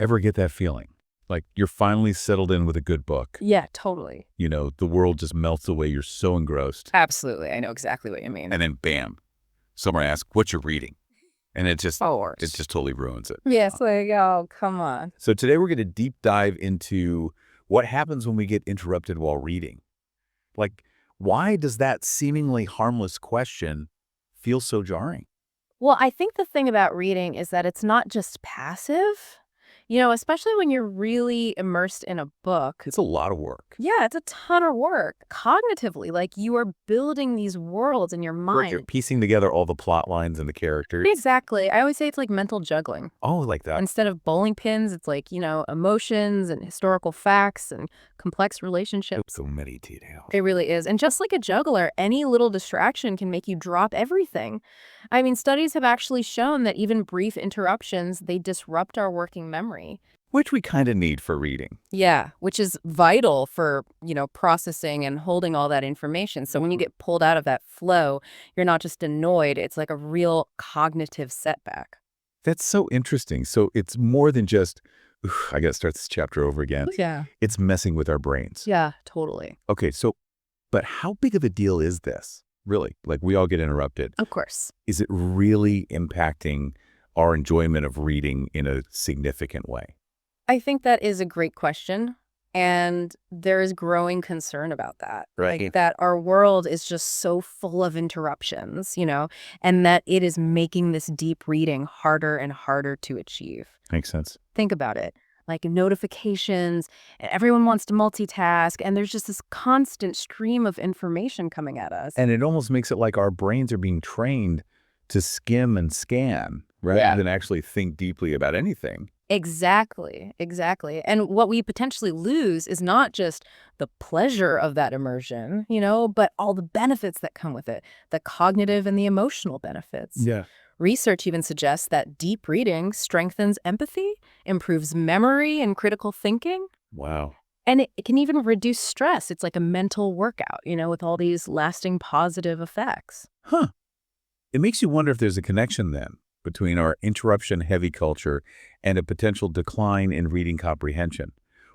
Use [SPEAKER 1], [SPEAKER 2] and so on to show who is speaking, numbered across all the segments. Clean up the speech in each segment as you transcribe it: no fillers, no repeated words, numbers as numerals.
[SPEAKER 1] ever get that feeling? Like you're finally settled in with a good book.
[SPEAKER 2] Yeah, totally.
[SPEAKER 1] The world just melts away. You're so engrossed.
[SPEAKER 2] Absolutely. I know exactly what you mean.
[SPEAKER 1] And then bam, someone asks, what you're reading? And it just totally ruins it.
[SPEAKER 2] Yes, like, oh, come on.
[SPEAKER 1] So today we're going to deep dive into what happens when we get interrupted while reading. Like, why does that seemingly harmless question feel so jarring?
[SPEAKER 2] Well, I think the thing about reading is that it's not just passive, especially when you're really immersed in a book.
[SPEAKER 1] It's a lot of work.
[SPEAKER 2] Yeah, it's a ton of work cognitively. Like you are building these worlds in your
[SPEAKER 1] Right, you're
[SPEAKER 2] mind.
[SPEAKER 1] piecing together all the plot lines and the characters.
[SPEAKER 2] Exactly. I always say it's like mental juggling.
[SPEAKER 1] Oh, like that.
[SPEAKER 2] Instead of bowling pins, it's like, emotions and historical facts and complex relationships.
[SPEAKER 1] So many details.
[SPEAKER 2] It really is. And just like a juggler, any little distraction can make you drop everything. I mean, studies have actually shown that even brief interruptions, they disrupt our working memory.
[SPEAKER 1] Which we kind of need for reading.
[SPEAKER 2] Yeah, which is vital for, processing and holding all that information. So when you get pulled out of that flow, you're not just annoyed, it's like a real cognitive setback.
[SPEAKER 1] That's so interesting. So it's more than just, I got to start this chapter over again.
[SPEAKER 2] Yeah.
[SPEAKER 1] It's messing with our brains.
[SPEAKER 2] Yeah, totally.
[SPEAKER 1] Okay, but how big of a deal is this? Really? Like we all get interrupted.
[SPEAKER 2] Of course.
[SPEAKER 1] Is it really impacting our enjoyment of reading in a significant way?
[SPEAKER 2] I think that is a great question. And there is growing concern about that.
[SPEAKER 1] Right.
[SPEAKER 2] Like that our world is just so full of interruptions, and that it is making this deep reading harder and harder to achieve.
[SPEAKER 1] Makes sense.
[SPEAKER 2] Think about it. Like notifications, and everyone wants to multitask, and there's just this constant stream of information coming at us.
[SPEAKER 1] And it almost makes it like our brains are being trained to skim and scan rather than actually think deeply about anything.
[SPEAKER 2] Exactly. And what we potentially lose is not just the pleasure of that immersion, but all the benefits that come with it, the cognitive and the emotional benefits.
[SPEAKER 1] Yeah.
[SPEAKER 2] Research even suggests that deep reading strengthens empathy, improves memory and critical thinking,
[SPEAKER 1] Wow.
[SPEAKER 2] and it can even reduce stress. It's like a mental workout, with all these lasting positive effects.
[SPEAKER 1] Huh. It makes you wonder if there's a connection then between our interruption-heavy culture and a potential decline in reading comprehension,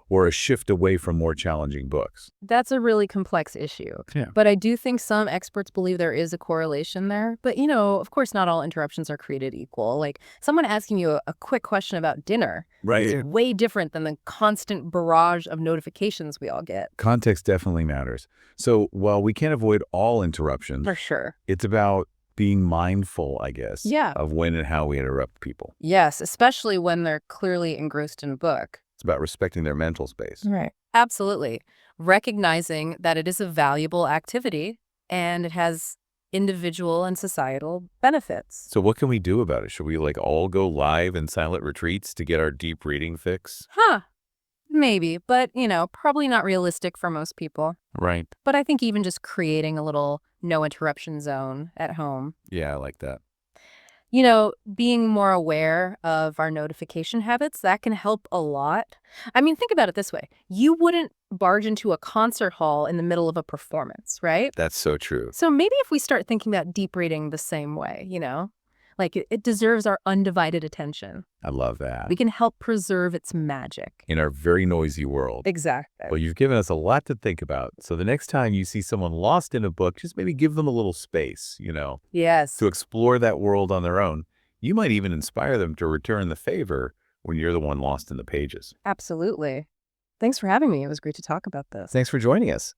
[SPEAKER 1] or a shift away from more challenging books.
[SPEAKER 2] That's a really complex issue.
[SPEAKER 1] Yeah.
[SPEAKER 2] But I do think some experts believe there is a correlation there. But, of course, not all interruptions are created equal. Like someone asking you a quick question about dinner is way different than the constant barrage of notifications we all get.
[SPEAKER 1] Context definitely matters. So while we can't avoid all interruptions,
[SPEAKER 2] For sure.
[SPEAKER 1] it's about being mindful, I guess,
[SPEAKER 2] Yeah.
[SPEAKER 1] of when and how we interrupt people.
[SPEAKER 2] Yes, especially when they're clearly engrossed in a book.
[SPEAKER 1] It's about respecting their mental space.
[SPEAKER 2] Right. Absolutely. Recognizing that it is a valuable activity and it has individual and societal benefits.
[SPEAKER 1] So what can we do about it? Should we all go live in silent retreats to get our deep reading fix?
[SPEAKER 2] Maybe, but, probably not realistic for most people.
[SPEAKER 1] Right.
[SPEAKER 2] But I think even just creating a little no interruption zone at home,
[SPEAKER 1] Yeah, I like that.
[SPEAKER 2] being more aware of our notification habits, that can help a lot. I mean, think about it this way. You wouldn't barge into a concert hall in the middle of a performance, right?
[SPEAKER 1] That's so true.
[SPEAKER 2] So maybe if we start thinking about deep reading the same way, like it deserves our undivided attention.
[SPEAKER 1] I love that.
[SPEAKER 2] We can help preserve its magic.
[SPEAKER 1] In our very noisy world.
[SPEAKER 2] Exactly.
[SPEAKER 1] Well, you've given us a lot to think about. So the next time you see someone lost in a book, just maybe give them a little space,
[SPEAKER 2] Yes.
[SPEAKER 1] to explore that world on their own. You might even inspire them to return the favor when you're the one lost in the pages.
[SPEAKER 2] Absolutely. Thanks for having me. It was great to talk about this.
[SPEAKER 1] Thanks for joining us.